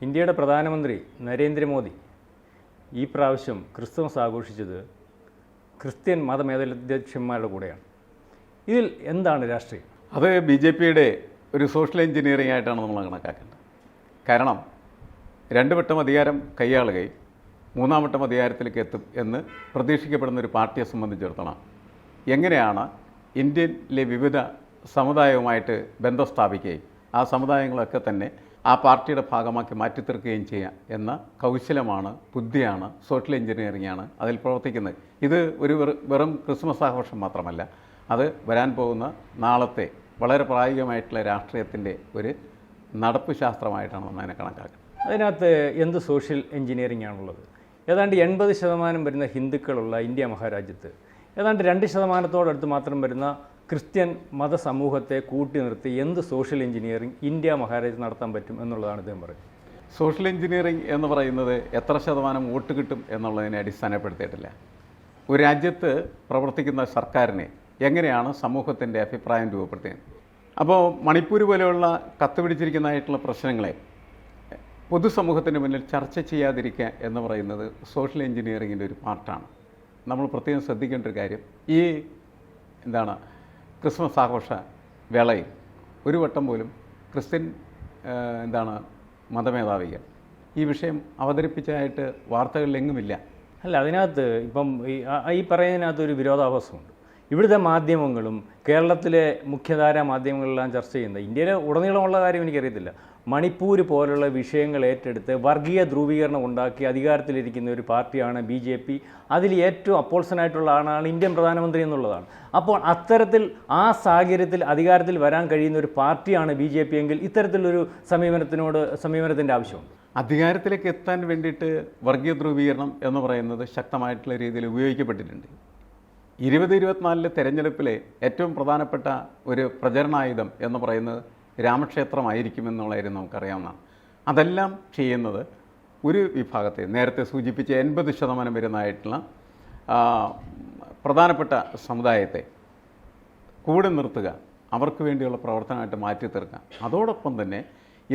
ഇന്ത്യയുടെ പ്രധാനമന്ത്രി നരേന്ദ്രമോദി ഈ പ്രാവശ്യം ക്രിസ്തുമസ് ആഘോഷിച്ചത് ക്രിസ്ത്യൻ മതമേലധ്യക്ഷന്മാരുടെ കൂടെയാണ്. ഇതിൽ എന്താണ് രാഷ്ട്രീയം? അത് BJPയുടെ ഒരു സോഷ്യൽ എഞ്ചിനീയറിംഗ് ആയിട്ടാണ് നമ്മൾ കണക്കാക്കേണ്ടത്. കാരണം 2 വട്ടം അധികാരം കൈയാളുകയും 3-ാം വട്ടം അധികാരത്തിലേക്ക് എത്തും എന്ന് പ്രതീക്ഷിക്കപ്പെടുന്ന ഒരു പാർട്ടിയെ സംബന്ധിച്ചിടത്തോളം എങ്ങനെയാണ് ഇന്ത്യയിലെ വിവിധ സമുദായവുമായിട്ട് ബന്ധം സ്ഥാപിക്കുകയും ആ സമുദായങ്ങളൊക്കെ തന്നെ ആ പാർട്ടിയുടെ ഭാഗമാക്കി മാറ്റിത്തീർക്കുകയും ചെയ്യാം എന്ന കൗശലമാണ്, ബുദ്ധിയാണ്, സോഷ്യൽ എഞ്ചിനീയറിംഗ് ആണ് അതിൽ പ്രവർത്തിക്കുന്നത്. ഇത് ഒരു വെറും ക്രിസ്മസ് ആഘോഷം മാത്രമല്ല, അത് വരാൻ പോകുന്ന നാളത്തെ വളരെ പ്രായോഗികമായിട്ടുള്ള രാഷ്ട്രീയത്തിൻ്റെ ഒരു നടപ്പ് ശാസ്ത്രമായിട്ടാണ് നമ്മൾ അതിനെ കണക്കാക്കുന്നത്. അതിനകത്ത് എന്ത് സോഷ്യൽ എഞ്ചിനീയറിംഗ് ആണുള്ളത്? ഏതാണ്ട് 80% വരുന്ന ഹിന്ദുക്കളുള്ള ഇന്ത്യ മഹാരാജ്യത്ത് ഏതാണ്ട് 2% മാത്രം വരുന്ന ക്രിസ്ത്യൻ മതസമൂഹത്തെ കൂട്ടി നിർത്തി എന്ത് സോഷ്യൽ എഞ്ചിനീയറിംഗ് ഇന്ത്യ മഹാരാജ്യത്ത് നടത്താൻ പറ്റും എന്നുള്ളതാണ് ഇദ്ദേഹം പറയുന്നത്. സോഷ്യൽ എഞ്ചിനീയറിംഗ് എന്ന് പറയുന്നത് എത്ര ശതമാനം വോട്ട് കിട്ടും എന്നുള്ളതിനെ അടിസ്ഥാനപ്പെടുത്തിയിട്ടില്ല. ഒരു രാജ്യത്ത് പ്രവർത്തിക്കുന്ന സർക്കാരിനെ എങ്ങനെയാണ് സമൂഹത്തിൻ്റെ അഭിപ്രായം രൂപപ്പെടുത്തുന്നത്? അപ്പോൾ മണിപ്പൂർ പോലെയുള്ള കത്തുപിടിച്ചിരിക്കുന്നതായിട്ടുള്ള പ്രശ്നങ്ങളെ പൊതുസമൂഹത്തിന് മുന്നിൽ ചർച്ച ചെയ്യാതിരിക്കുക എന്ന് പറയുന്നത് സോഷ്യൽ എഞ്ചിനീയറിങ്ങിൻ്റെ ഒരു പാർട്ടാണ്. നമ്മൾ പ്രത്യേകം ശ്രദ്ധിക്കേണ്ട ഒരു കാര്യം, ഈ ക്രിസ്മസ് ആഘോഷ വേളയിൽ ഒരു വട്ടം പോലും ക്രിസ്ത്യൻ മതമേധാവികൾ ഈ വിഷയം അവതരിപ്പിച്ചതായിട്ട് വാർത്തകളിലെങ്ങുമില്ല. അല്ല, അതിനകത്ത് ഇപ്പം ഈ പറയുന്നതിനകത്ത് ഒരു വിരോധാഭാസമുണ്ട്. ഇവിടുത്തെ മാധ്യമങ്ങളും കേരളത്തിലെ മുഖ്യധാരാ മാധ്യമങ്ങളെല്ലാം ചർച്ച ചെയ്യുന്നത്, ഇന്ത്യയിലെ ഉടനീളമുള്ള കാര്യം എനിക്കറിയത്തില്ല, മണിപ്പൂർ പോലുള്ള വിഷയങ്ങൾ ഏറ്റെടുത്ത് വർഗീയ ധ്രുവീകരണം ഉണ്ടാക്കി അധികാരത്തിലിരിക്കുന്ന ഒരു പാർട്ടിയാണ് BJP. അതിൽ ഏറ്റവും അപ്പോൾസനായിട്ടുള്ള ആളാണ് ഇന്ത്യൻ പ്രധാനമന്ത്രി എന്നുള്ളതാണ്. അപ്പോൾ അത്തരത്തിൽ ആ സാഹചര്യത്തിൽ അധികാരത്തിൽ വരാൻ കഴിയുന്ന ഒരു പാർട്ടിയാണ് BJP എങ്കിൽ ഇത്തരത്തിലൊരു സമീപനത്തിൻ്റെ ആവശ്യമുണ്ട്. അധികാരത്തിലേക്ക് എത്താൻ വേണ്ടിയിട്ട് വർഗീയ ധ്രുവീകരണം എന്ന് പറയുന്നത് ശക്തമായിട്ടുള്ള രീതിയിൽ ഉപയോഗിക്കപ്പെട്ടിട്ടുണ്ട്. 2024 തെരഞ്ഞെടുപ്പിലെ ഏറ്റവും പ്രധാനപ്പെട്ട ഒരു പ്രചരണായുധം എന്ന് പറയുന്നത് രാമക്ഷേത്രമായിരിക്കുമെന്നുള്ളതായിരുന്നു നമുക്കറിയാവുന്നതാണ്. അതെല്ലാം ചെയ്യുന്നത് ഒരു വിഭാഗത്തെ, നേരത്തെ സൂചിപ്പിച്ച 80% വരുന്നതായിട്ടുള്ള പ്രധാനപ്പെട്ട സമുദായത്തെ കൂടെ നിർത്തുക, അവർക്ക് വേണ്ടിയുള്ള പ്രവർത്തനമായിട്ട് മാറ്റി തീർക്കുക. അതോടൊപ്പം തന്നെ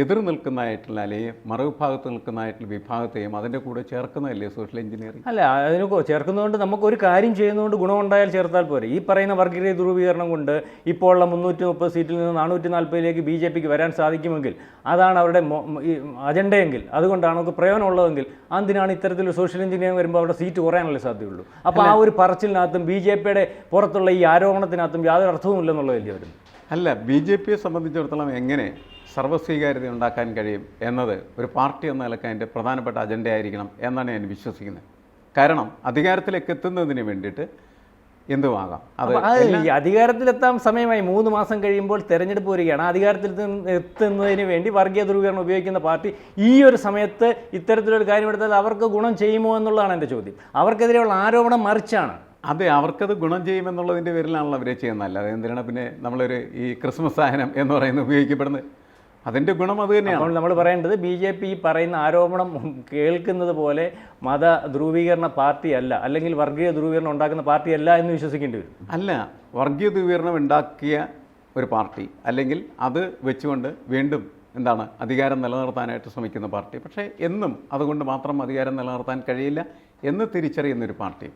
എതിർ നിൽക്കുന്നതായിട്ടുള്ള അല്ലെങ്കിൽ മറുവിഭാഗത്ത് നിൽക്കുന്നതായിട്ടുള്ള വിഭാഗത്തെയും അതിൻ്റെ കൂടെ ചേർക്കുന്നതല്ലേ സോഷ്യൽ എഞ്ചിനീയറിംഗ്? അല്ല, അതിന് ചേർക്കുന്നതുകൊണ്ട് നമുക്കൊരു കാര്യം ചെയ്യുന്നതുകൊണ്ട് ഗുണമുണ്ടായാൽ ചേർത്താൽ പോരെ. ഈ പറയുന്ന വർഗീയ ധ്രുവീകരണം കൊണ്ട് ഇപ്പോൾ ഉള്ള 330 സീറ്റിൽ നിന്ന് 440ലേക്ക് BJPക്ക് വരാൻ സാധിക്കുമെങ്കിൽ, അതാണ് അവരുടെ അജണ്ടയെങ്കിൽ, അതുകൊണ്ടാണ് നമുക്ക് പ്രയോജനമുള്ളതെങ്കിൽ, എന്തിനാണ് ഇത്തരത്തിലൊരു സോഷ്യൽ എഞ്ചിനീയറിംഗ് വരുമ്പോൾ അവിടെ സീറ്റ് കുറയാനല്ലേ സാധ്യതയുള്ളൂ? അപ്പോൾ ആ ഒരു പറച്ചിലിനകത്തും BJPയുടെ പുറത്തുള്ള ഈ ആരോപണത്തിനകത്തും യാതൊരു അർത്ഥവുമില്ലെന്നുള്ളതല്ലേ വരുന്നത്. അല്ല, BJPയെ സംബന്ധിച്ചിടത്തോളം എങ്ങനെ സർവ്വസ്വീകാര്യത ഉണ്ടാക്കാൻ കഴിയും എന്നത് ഒരു പാർട്ടി എന്ന നിലയ്ക്ക് അതിൻ്റെ പ്രധാനപ്പെട്ട അജണ്ടയായിരിക്കണം എന്നാണ് ഞാൻ വിശ്വസിക്കുന്നത്. കാരണം അധികാരത്തിലേക്ക് എത്തുന്നതിന് വേണ്ടിയിട്ട് എന്തുമാകാം. അത് അധികാരത്തിലെത്താൻ സമയമായി 3 മാസം കഴിയുമ്പോൾ തെരഞ്ഞെടുപ്പ് വരികയാണ്. അധികാരത്തിൽ എത്തുന്നതിന് വേണ്ടി വർഗീയ ധ്രുവീകരണം ഉപയോഗിക്കുന്ന പാർട്ടി ഈ ഒരു സമയത്ത് ഇത്തരത്തിലൊരു കാര്യമെടുത്താൽ അവർക്ക് ഗുണം ചെയ്യുമോ എന്നുള്ളതാണ് എൻ്റെ ചോദ്യം. അവർക്കെതിരെയുള്ള ആരോപണം മറിച്ചാണ്. അതെ, അവർക്കത് ഗുണം ചെയ്യുമെന്നുള്ളതിൻ്റെ പേരിലാണല്ലോ അവരെ ചെയ്യുന്നതല്ല. അത് എന്തിനാണ് പിന്നെ നമ്മളൊരു ഈ ക്രിസ്മസ് സാധനം എന്ന് പറയുന്നത് ഉപയോഗിക്കപ്പെടുന്നത്? അതിൻ്റെ ഗുണം അത് തന്നെയാണ്. അപ്പോൾ നമ്മൾ പറയേണ്ടത് BJP ഈ പറയുന്ന ആരോപണം കേൾക്കുന്നത് പോലെ മത ധ്രുവീകരണ പാർട്ടിയല്ല, അല്ലെങ്കിൽ വർഗീയ ധ്രുവീകരണം ഉണ്ടാക്കുന്ന പാർട്ടിയല്ല എന്ന് വിശ്വസിക്കേണ്ടി വരും. അല്ല, വർഗീയ ധ്രുവീകരണം ഉണ്ടാക്കിയ ഒരു പാർട്ടി, അല്ലെങ്കിൽ അത് വെച്ചുകൊണ്ട് വീണ്ടും അധികാരം നിലനിർത്താനായിട്ട് ശ്രമിക്കുന്ന പാർട്ടി, പക്ഷേ എന്നും അതുകൊണ്ട് മാത്രം അധികാരം നിലനിർത്താൻ കഴിയില്ല എന്ന് തിരിച്ചറിയുന്നൊരു പാർട്ടി.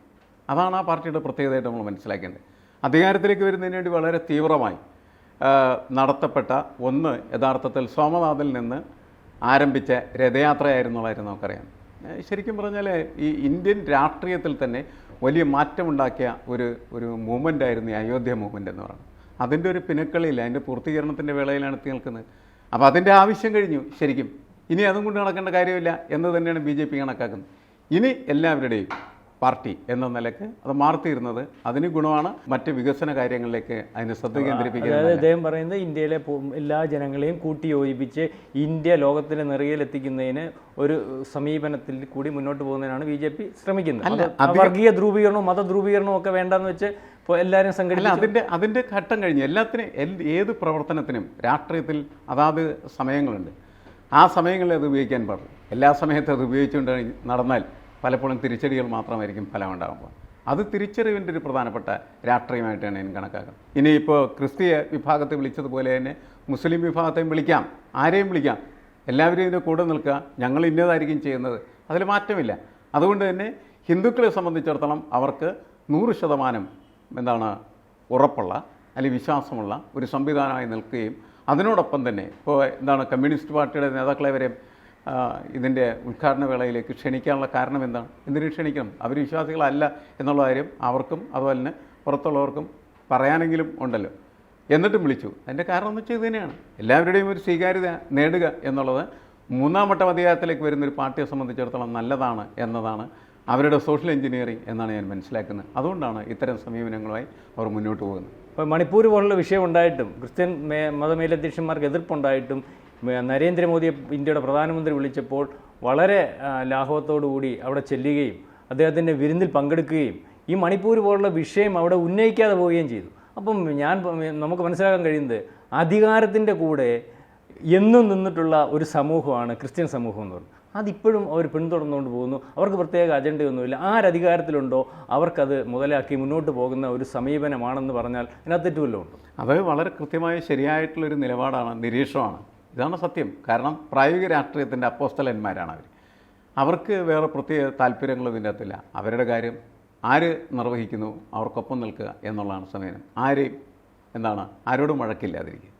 അതാണ് ആ പാർട്ടിയുടെ പ്രത്യേകതയായിട്ട് നമ്മൾ മനസ്സിലാക്കേണ്ടത്. അധികാരത്തിലേക്ക് വരുന്നതിന് വേണ്ടി വളരെ തീവ്രമായി നടത്തപ്പെട്ട ഒന്ന് യഥാർത്ഥത്തിൽ സോമനാഥിൽ നിന്ന് ആരംഭിച്ച രഥയാത്രയായിരുന്നുള്ളതായിരുന്നു നമുക്കറിയാം. ശരിക്കും പറഞ്ഞാൽ ഈ ഇന്ത്യൻ രാഷ്ട്രീയത്തിൽ തന്നെ വലിയ മാറ്റമുണ്ടാക്കിയ ഒരു മൂവ്മെൻ്റ് ആയിരുന്നു ഈ അയോധ്യ മൂവ്മെൻ്റ് എന്ന് പറയുന്നത്. അതിൻ്റെ ഒരു പിന്നക്കളിയില്ല, അതിൻ്റെ പൂർത്തീകരണത്തിൻ്റെ വേളയിലാണ് എത്തി നിൽക്കുന്നത്. അപ്പോൾ അതിൻ്റെ ആവശ്യം കഴിഞ്ഞു. ശരിക്കും ഇനി അതും കൊണ്ട് നടക്കേണ്ട കാര്യമില്ല എന്ന് തന്നെയാണ് BJP കണക്കാക്കുന്നത്. ഇനി എല്ലാവരുടെയും പാർട്ടി എന്ന നിലയ്ക്ക് അത് മാറിത്തീരുന്നത് അതിന് ഗുണമാണ്. മറ്റ് വികസന കാര്യങ്ങളിലേക്ക് അതിന് ശ്രദ്ധ കേന്ദ്രീകരിക്കുന്നത്. അദ്ദേഹം പറയുന്നത് ഇന്ത്യയിലെ എല്ലാ ജനങ്ങളെയും കൂട്ടിയോജിപ്പിച്ച് ഇന്ത്യ ലോകത്തിൻ്റെ നിറയിലെത്തിക്കുന്നതിന് ഒരു സമീപനത്തിൽ കൂടി മുന്നോട്ട് പോകുന്നതിനാണ് BJP ശ്രമിക്കുന്നത്. വർഗീയ ധ്രുവീകരണവും മതധ്രുവീകരണവും ഒക്കെ വേണ്ടെന്ന് വെച്ച് എല്ലാവരും സംഘടിപ്പിച്ച് അതിൻ്റെ ഘട്ടം കഴിഞ്ഞ് ഏത് പ്രവർത്തനത്തിനും രാഷ്ട്രീയത്തിൽ അതാത് സമയങ്ങളുണ്ട്. ആ സമയങ്ങളിൽ അത് ഉപയോഗിക്കാൻ പാടില്ല. എല്ലാ സമയത്തും അത് ഉപയോഗിച്ചുകൊണ്ട് നടന്നാൽ പലപ്പോഴും തിരിച്ചടികൾ മാത്രമായിരിക്കും ഫലമുണ്ടാകുമ്പോൾ. അത് തിരിച്ചറിവിൻ്റെ ഒരു പ്രധാനപ്പെട്ട രാഷ്ട്രീയമായിട്ടാണ് ഞാൻ കണക്കാക്കുന്നത്. ഇനിയിപ്പോൾ ക്രിസ്തീയ വിഭാഗത്തെ വിളിച്ചതുപോലെ തന്നെ മുസ്ലിം വിഭാഗത്തെയും വിളിക്കാം, ആരെയും വിളിക്കാം. എല്ലാവരും ഇതിൻ്റെ കൂടെ നിൽക്കുക, ഞങ്ങൾ ഇന്നതായിരിക്കും ചെയ്യുന്നത്, അതിൽ മാറ്റമില്ല. അതുകൊണ്ട് തന്നെ ഹിന്ദുക്കളെ സംബന്ധിച്ചിടത്തോളം അവർക്ക് 100% എന്താണ് ഉറപ്പുള്ള അല്ലെങ്കിൽ വിശ്വാസമുള്ള ഒരു സംവിധാനമായി നിൽക്കുകയും അതിനോടൊപ്പം തന്നെ ഇപ്പോൾ എന്താണ് കമ്മ്യൂണിസ്റ്റ് പാർട്ടിയുടെ നേതാക്കളെ വരെ ഇതിൻ്റെ ഉദ്ഘാടന വേളയിലേക്ക് ക്ഷണിക്കാനുള്ള കാരണം എന്താണ്? എന്തിനു ക്ഷണിക്കണം? അവർ വിശ്വാസികളല്ല എന്നുള്ള കാര്യം അവർക്കും അതുപോലെ തന്നെ പുറത്തുള്ളവർക്കും പറയാനെങ്കിലും ഉണ്ടല്ലോ. എന്നിട്ടും വിളിച്ചു. അതിൻ്റെ കാരണം എന്ന് വെച്ചാൽ ഇത് തന്നെയാണ്, എല്ലാവരുടെയും ഒരു സ്വീകാര്യത നേടുക എന്നുള്ളത് മൂന്നാം വട്ടം അധികാരത്തിലേക്ക് വരുന്നൊരു പാർട്ടിയെ സംബന്ധിച്ചിടത്തോളം നല്ലതാണ് എന്നതാണ് അവരുടെ സോഷ്യൽ എഞ്ചിനീയറിംഗ് എന്നാണ് ഞാൻ മനസ്സിലാക്കുന്നത്. അതുകൊണ്ടാണ് ഇത്തരം സമീപനങ്ങളുമായി അവർ മുന്നോട്ട് പോകുന്നത്. ഇപ്പോൾ മണിപ്പൂർ പോലുള്ള വിഷയം ഉണ്ടായിട്ടും ക്രിസ്ത്യൻ മതമേലധ്യക്ഷന്മാർക്ക് എതിർപ്പുണ്ടായിട്ടും നരേന്ദ്രമോദിയെ ഇന്ത്യയുടെ പ്രധാനമന്ത്രി വിളിച്ചപ്പോൾ വളരെ ലാഘവത്തോടുകൂടി അവിടെ ചെല്ലുകയും അദ്ദേഹത്തിൻ്റെ വിരുന്നിൽ പങ്കെടുക്കുകയും ഈ മണിപ്പൂർ പോലുള്ള വിഷയം അവിടെ ഉന്നയിക്കാതെ പോവുകയും ചെയ്തു. അപ്പം നമുക്ക് മനസ്സിലാക്കാൻ കഴിയുന്നത് അധികാരത്തിൻ്റെ കൂടെ എന്നും നിന്നിട്ടുള്ള ഒരു സമൂഹമാണ് ക്രിസ്ത്യൻ സമൂഹം എന്ന് പറയുന്നത്. അതിപ്പോഴും അവർ പിന്തുടർന്നുകൊണ്ട് പോകുന്നു. അവർക്ക് പ്രത്യേക അജണ്ടയൊന്നുമില്ല. ആരധികാരത്തിലുണ്ടോ അവർക്കത് മുതലാക്കി മുന്നോട്ട് പോകുന്ന ഒരു സമീപനമാണെന്ന് പറഞ്ഞാൽ അതിനകത്ത് തെറ്റുമല്ലോ ഉണ്ട്. അത് വളരെ കൃത്യമായ ശരിയായിട്ടുള്ളൊരു നിലപാടാണ്, നിരീക്ഷണമാണ്. ഇതാണ് സത്യം. കാരണം പ്രായോഗിക രാഷ്ട്രീയത്തിൻ്റെ അപ്പോസ്തലന്മാരാണ് അവർ. അവർക്ക് വേറെ പ്രത്യേക താല്പര്യങ്ങളും ഇതിൻ്റെ അകത്തില്ല. അവരുടെ കാര്യം ആര് നിർവഹിക്കുന്നു അവർക്കൊപ്പം നിൽക്കുക എന്നുള്ളതാണ് സമീപനം. ആരെയും ആരോടും വഴക്കില്ലാതിരിക്കുക.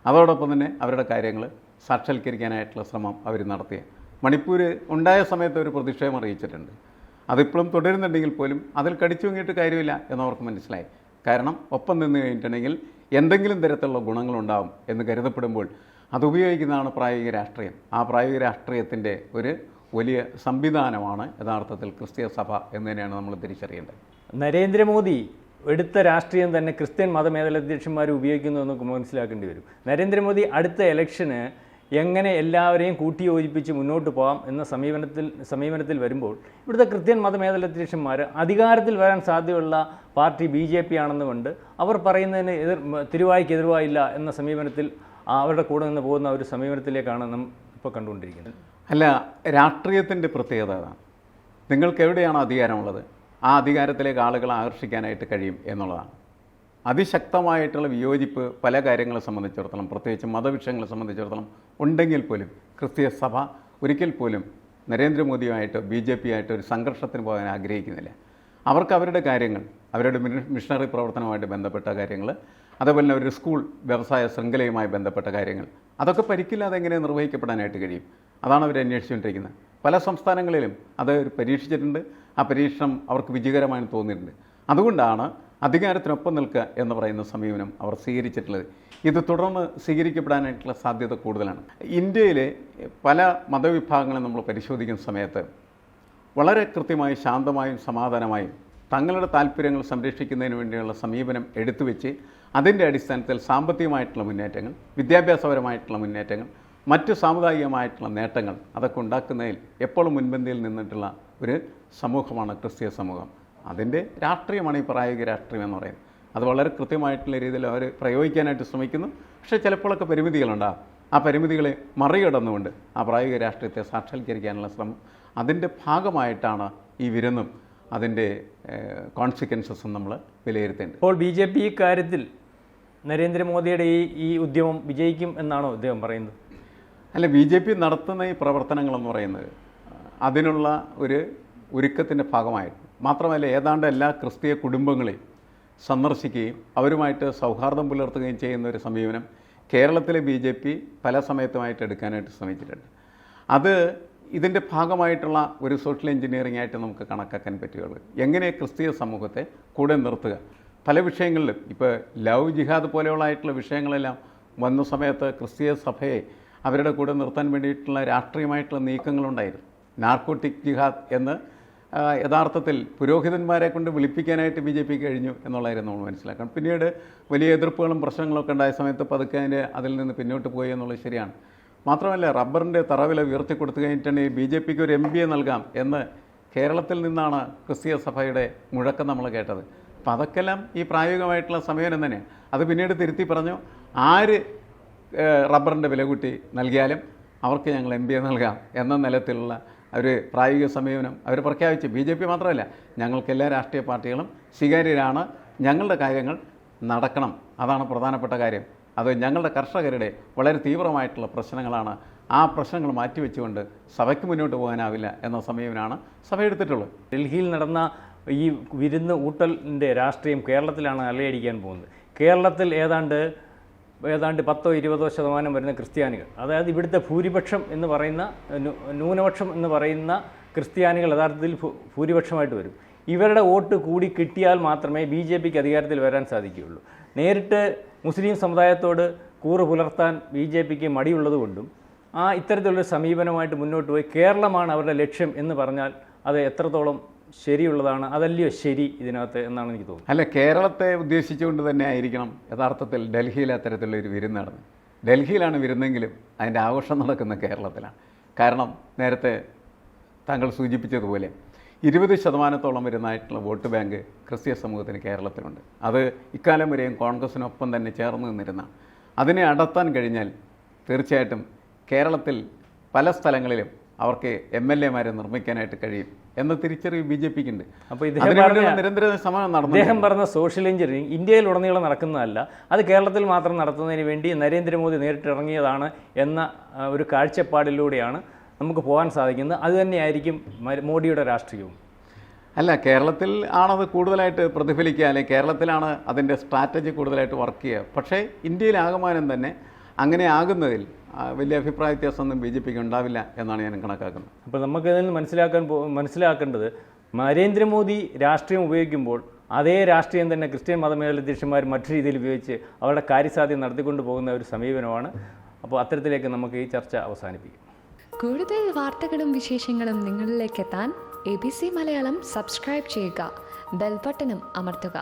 അതോടൊപ്പം തന്നെ അവരുടെ കാര്യങ്ങൾ സാക്ഷാത്കരിക്കാനായിട്ടുള്ള ശ്രമം അവർ നടത്തിയ മണിപ്പൂർ ഉണ്ടായ സമയത്ത് ഒരു പ്രതിഷേധം അറിയിച്ചിട്ടുണ്ട്. അതിപ്പോഴും തുടരുന്നുണ്ടെങ്കിൽ പോലും അതിൽ കടിച്ചു വാങ്ങിയിട്ട് കാര്യമില്ല എന്നവർക്ക് മനസ്സിലായി. കാരണം ഒപ്പം നിന്ന് കഴിഞ്ഞിട്ടുണ്ടെങ്കിൽ എന്തെങ്കിലും തരത്തിലുള്ള ഗുണങ്ങളുണ്ടാവും എന്ന് കരുതപ്പെടുമ്പോൾ അതുപയോഗിക്കുന്നതാണ് പ്രായോഗിക രാഷ്ട്രീയം. ആ പ്രായോഗിക രാഷ്ട്രീയത്തിൻ്റെ ഒരു വലിയ സംവിധാനമാണ് യഥാർത്ഥത്തിൽ ക്രിസ്തീയ സഭ എന്ന് തന്നെയാണ് നമ്മൾ തിരിച്ചറിയേണ്ടത്. നരേന്ദ്രമോദി എടുത്ത രാഷ്ട്രീയം തന്നെ ക്രിസ്ത്യൻ മതമേലധ്യക്ഷന്മാർ ഉപയോഗിക്കുന്നു എന്ന് മനസ്സിലാക്കേണ്ടി വരും. നരേന്ദ്രമോദി അടുത്ത ഇലക്ഷന് എങ്ങനെ എല്ലാവരെയും കൂട്ടിയോജിപ്പിച്ച് മുന്നോട്ട് പോകാം എന്ന സമീപനത്തിൽ വരുമ്പോൾ ഇവിടുത്തെ ക്രിസ്ത്യൻ മതമേലധ്യക്ഷന്മാർ അധികാരത്തിൽ വരാൻ സാധ്യതയുള്ള പാർട്ടി BJP ആണെന്ന് കൊണ്ട് അവർ പറയുന്നതിന് തിരുവായ്ക്ക് എതിർവായില്ല എന്ന സമീപനത്തിൽ അവരുടെ കൂടെ നിന്ന് പോകുന്ന ഒരു സമീപനത്തിലേക്കാണ് നാം ഇപ്പോൾ കണ്ടുകൊണ്ടിരിക്കുന്നത്. അല്ല, രാഷ്ട്രീയത്തിൻ്റെ പ്രത്യേകത അതാണ്. നിങ്ങൾക്ക് എവിടെയാണ് അധികാരമുള്ളത് ആ അധികാരത്തിലേക്ക് ആളുകളെ ആകർഷിക്കാനായിട്ട് കഴിയും എന്നുള്ളതാണ്. അതിശക്തമായിട്ടുള്ള വിയോജിപ്പ് പല കാര്യങ്ങളെ സംബന്ധിച്ചിടത്തോളം, പ്രത്യേകിച്ച് മതവിഷയങ്ങളെ സംബന്ധിച്ചിടത്തോളം ഉണ്ടെങ്കിൽ പോലും ക്രിസ്തീയ സഭ ഒരിക്കൽ പോലും നരേന്ദ്രമോദിയുമായിട്ടോ BJP ആയിട്ടോ ഒരു സംഘർഷത്തിന് പോകാൻ ആഗ്രഹിക്കുന്നില്ല. അവർക്ക് അവരുടെ കാര്യങ്ങൾ, അവരുടെ മിഷണറി പ്രവർത്തനവുമായിട്ട് ബന്ധപ്പെട്ട കാര്യങ്ങൾ, അതേപോലെ തന്നെ ഒരു സ്കൂൾ വ്യവസായ ശൃംഖലയുമായി ബന്ധപ്പെട്ട കാര്യങ്ങൾ, അതൊക്കെ പരിക്കില്ലാതെ എങ്ങനെ നിർവഹിക്കപ്പെടാനായിട്ട് കഴിയും? അതാണ് അവർ അന്വേഷിച്ചുകൊണ്ടിരിക്കുന്നത്. പല സംസ്ഥാനങ്ങളിലും അത് പരീക്ഷിച്ചിട്ടുണ്ട്. ആ പരീക്ഷണം അവർക്ക് വിജയകരമായി തോന്നിയിട്ടുണ്ട്. അതുകൊണ്ടാണ് അധികാരത്തിനൊപ്പം നിൽക്കുക എന്ന് പറയുന്ന സമീപനം അവർ സ്വീകരിച്ചിട്ടുള്ളത്. ഇത് തുടർന്ന് സ്വീകരിക്കപ്പെടാനായിട്ടുള്ള സാധ്യത കൂടുതലാണ്. ഇന്ത്യയിലെ പല മതവിഭാഗങ്ങളെ നമ്മൾ പരിശോധിക്കുന്ന സമയത്ത് വളരെ കൃത്യമായി ശാന്തമായും സമാധാനമായും തങ്ങളുടെ താല്പര്യങ്ങൾ സംരക്ഷിക്കുന്നതിന് വേണ്ടിയുള്ള സമീപനം എടുത്തുവെച്ച് അതിൻ്റെ അടിസ്ഥാനത്തിൽ സാമ്പത്തികമായിട്ടുള്ള മുന്നേറ്റങ്ങൾ, വിദ്യാഭ്യാസപരമായിട്ടുള്ള മുന്നേറ്റങ്ങൾ, മറ്റ് സാമുദായികമായിട്ടുള്ള നേട്ടങ്ങൾ അതൊക്കെ ഉണ്ടാക്കുന്നതിൽ എപ്പോഴും മുൻപന്തിയിൽ നിന്നിട്ടുള്ള ഒരു സമൂഹമാണ് ക്രിസ്തീയ സമൂഹം. അതിൻ്റെ രാഷ്ട്രീയമാണ് ഈ പ്രായോഗിക രാഷ്ട്രീയം എന്ന് പറയുന്നത്. അത് വളരെ കൃത്യമായിട്ടുള്ള രീതിയിൽ അവർ പ്രയോഗിക്കാനായിട്ട് ശ്രമിക്കുന്നു. പക്ഷേ ചിലപ്പോഴൊക്കെ പരിമിതികളുണ്ടാകും. ആ പരിമിതികളെ മറികടന്നുകൊണ്ട് ആ പ്രായോഗിക രാഷ്ട്രീയത്തെ സാക്ഷാത്കരിക്കാനുള്ള ശ്രമം, അതിൻ്റെ ഭാഗമായിട്ടാണ് ഈ വിരുന്നും അതിൻ്റെ കോൺസിക്വൻസസും നമ്മൾ വിലയിരുത്തേണ്ടത്. ഇപ്പോൾ BJP ഈ കാര്യത്തിൽ നരേന്ദ്രമോദിയുടെ ഈ ഉദ്യമം വിജയിക്കും എന്നാണോ അദ്ദേഹം പറയുന്നത്? അല്ല, BJP നടത്തുന്ന ഈ പ്രവർത്തനങ്ങളെന്ന് പറയുന്നത് അതിനുള്ള ഒരു ഒരുക്കത്തിൻ്റെ ഭാഗമായിട്ട് മാത്രമല്ല, ഏതാണ്ട് എല്ലാ ക്രിസ്തീയ കുടുംബങ്ങളെയും സന്ദർശിക്കുകയും അവരുമായിട്ട് സൗഹാർദ്ദം പുലർത്തുകയും ചെയ്യുന്ന ഒരു സമീപനം കേരളത്തിലെ BJP പല സമയത്തുമായിട്ട് എടുക്കാനായിട്ട് ശ്രമിച്ചിട്ടുണ്ട്. അത് ഇതിൻ്റെ ഭാഗമായിട്ടുള്ള ഒരു സോഷ്യൽ എഞ്ചിനീയറിംഗ് ആയിട്ട് നമുക്ക് കണക്കാക്കാൻ പറ്റുകയുള്ളൂ. എങ്ങനെ ക്രിസ്തീയ സമൂഹത്തെ കൂടെ നിർത്തുക. പല വിഷയങ്ങളിലും ഇപ്പോൾ ലവ് ജിഹാദ് പോലെയുള്ള വിഷയങ്ങളെല്ലാം വന്ന സമയത്ത് ക്രിസ്തീയ സഭയെ അവരുടെ കൂടെ നിർത്താൻ വേണ്ടിയിട്ടുള്ള രാഷ്ട്രീയമായിട്ടുള്ള നീക്കങ്ങളുണ്ടായിരുന്നു. നാർക്കോട്ടിക് ജിഹാദ് എന്ന് യഥാർത്ഥത്തിൽ പുരോഹിതന്മാരെ കൊണ്ട് വിളിപ്പിക്കാനായിട്ട് BJP കഴിഞ്ഞു എന്നുള്ളതായിരുന്നു നമ്മൾ മനസ്സിലാക്കണം. പിന്നീട് വലിയ എതിർപ്പുകളും പ്രശ്നങ്ങളൊക്കെ ഉണ്ടായ സമയത്ത് പതുക്കെ അതിൽ നിന്ന് പിന്നോട്ട് പോയി എന്നുള്ളത് ശരിയാണ്. മാത്രമല്ല, റബ്ബറിൻ്റെ തറവില ഉയർത്തി കൊടുത്തു കഴിഞ്ഞിട്ടുണ്ടെങ്കിൽ BJPക്ക് ഒരു MBA നൽകാം എന്ന് കേരളത്തിൽ നിന്നാണ് ക്രിസ്തീയ സഭയുടെ മുഴക്കം നമ്മൾ കേട്ടത്. അപ്പോൾ അതൊക്കെല്ലാം ഈ പ്രായോഗികമായിട്ടുള്ള സമീപനം തന്നെയാണ്. അത് പിന്നീട് തിരുത്തി പറഞ്ഞു, ആര് റബ്ബറിൻ്റെ വില കൂട്ടി നൽകിയാലും അവർക്ക് ഞങ്ങൾ MBA നൽകാം എന്ന നിലത്തിലുള്ള ഒരു പ്രായോഗിക സമീപനം അവർ പ്രഖ്യാപിച്ചു. BJP മാത്രമല്ല, ഞങ്ങൾക്ക് എല്ലാ രാഷ്ട്രീയ പാർട്ടികളും സ്വീകാര്യരാണ്. ഞങ്ങളുടെ കാര്യങ്ങൾ നടക്കണം, അതാണ് പ്രധാനപ്പെട്ട കാര്യം. അത് ഞങ്ങളുടെ കർഷകരുടെ വളരെ തീവ്രമായിട്ടുള്ള പ്രശ്നങ്ങളാണ്. ആ പ്രശ്നങ്ങൾ മാറ്റിവെച്ചുകൊണ്ട് സഭയ്ക്ക് മുന്നോട്ട് പോകാനാവില്ല എന്ന സമീപനാണ് സഭ എടുത്തിട്ടുള്ളത്. ഡൽഹിയിൽ നടന്ന ഈ വിരുന്ന് ഊട്ടലിൻ്റെ രാഷ്ട്രീയം കേരളത്തിലാണ് അലയടിക്കാൻ പോകുന്നത്. കേരളത്തിൽ ഏതാണ്ട് 10-20% വരുന്ന ക്രിസ്ത്യാനികൾ, അതായത് ഇവിടുത്തെ ഭൂരിപക്ഷം എന്ന് പറയുന്ന ന്യൂനപക്ഷം എന്ന് പറയുന്ന ക്രിസ്ത്യാനികൾ യഥാർത്ഥത്തിൽ ഭൂരിപക്ഷമായിട്ട് വരും. ഇവരുടെ വോട്ട് കൂടി കിട്ടിയാൽ മാത്രമേ BJPക്ക് അധികാരത്തിൽ വരാൻ സാധിക്കുകയുള്ളൂ. നേരിട്ട് മുസ്ലിം സമുദായത്തോട് കൂറ് പുലർത്താൻ BJPക്ക് മടിയുള്ളതുകൊണ്ടും ഇത്തരത്തിലുള്ളൊരു സമീപനമായിട്ട് മുന്നോട്ട് പോയി കേരളമാണ് അവരുടെ ലക്ഷ്യം എന്ന് പറഞ്ഞാൽ അത് എത്രത്തോളം ശരിയുള്ളതാണ്, അതല്ലയോ ശരി ഇതിനകത്ത് എന്നാണ് എനിക്ക് തോന്നുന്നത്. അല്ല, കേരളത്തെ ഉദ്ദേശിച്ചുകൊണ്ട് തന്നെ ആയിരിക്കണം യഥാർത്ഥത്തിൽ ഡൽഹിയിൽ അത്തരത്തിലുള്ള ഒരു വിരുന്ന് നടന്നത്. ഡൽഹിയിലാണ് വിരുന്നെങ്കിലും അതിൻ്റെ ആഘോഷം നടക്കുന്ന കേരളത്തിലാണ്. കാരണം നേരത്തെ താങ്കൾ സൂചിപ്പിച്ചതുപോലെ 20% വരുന്നതായിട്ടുള്ള വോട്ട് ബാങ്ക് ക്രിസ്തീയ സമൂഹത്തിന് കേരളത്തിലുണ്ട്. അത് ഇക്കാലം വരെയും കോൺഗ്രസിനൊപ്പം തന്നെ ചേർന്ന് നിന്നിരുന്ന. അതിനെ അടർത്താൻ കഴിഞ്ഞാൽ തീർച്ചയായിട്ടും കേരളത്തിൽ പല സ്ഥലങ്ങളിലും അവർക്ക് MLA-മാരെ നിർമ്മിക്കാനായിട്ട് കഴിയും എന്ന തിരിച്ചറിവ് BJPക്ക് ഉണ്ട്. അപ്പോൾ നിരന്തര സമരം നടന്നു. അദ്ദേഹം പറഞ്ഞ സോഷ്യൽ എഞ്ചിനീയറിംഗ് ഇന്ത്യയിൽ ഉടനീളം നടക്കുന്നതല്ല, അത് കേരളത്തിൽ മാത്രം നടത്തുന്നതിന് വേണ്ടി നരേന്ദ്രമോദി നേരിട്ടിറങ്ങിയതാണ് എന്ന ഒരു കാഴ്ചപ്പാടിലൂടെയാണ് നമുക്ക് പോകാൻ സാധിക്കുന്നത്. അതുതന്നെയായിരിക്കും മോഡിയുടെ രാഷ്ട്രീയവും. അല്ല, കേരളത്തിൽ ആണത് കൂടുതലായിട്ട് പ്രതിഫലിക്കുക, അല്ലെങ്കിൽ കേരളത്തിലാണ് അതിൻ്റെ സ്ട്രാറ്റജി കൂടുതലായിട്ട് വർക്ക് ചെയ്യുക. പക്ഷേ ഇന്ത്യയിലാകമാനം തന്നെ അങ്ങനെ ആകുന്നതിൽ വലിയ അഭിപ്രായ വ്യത്യാസമൊന്നും BJPക്ക് ഉണ്ടാവില്ല എന്നാണ് ഞാൻ കണക്കാക്കുന്നത്. അപ്പോൾ നമുക്കിതിൽ മനസ്സിലാക്കേണ്ടത് നരേന്ദ്രമോദി രാഷ്ട്രീയം ഉപയോഗിക്കുമ്പോൾ അതേ രാഷ്ട്രീയം തന്നെ ക്രിസ്ത്യൻ മതമേലധ്യക്ഷന്മാർ മറ്റു രീതിയിൽ ഉപയോഗിച്ച് അവരുടെ കാര്യസാധ്യം നടത്തിക്കൊണ്ട് പോകുന്ന ഒരു സമീപനമാണ്. അപ്പോൾ അത്തരത്തിലേക്ക് നമുക്ക് ഈ ചർച്ച അവസാനിപ്പിക്കും. കൂടുതൽ വാർത്തകളും വിശേഷങ്ങളും നിങ്ങളിലേക്ക് എത്താൻ ABC മലയാളം സബ്സ്ക്രൈബ് ചെയ്യുക, ബെൽ ബട്ടണും അമർത്തുക.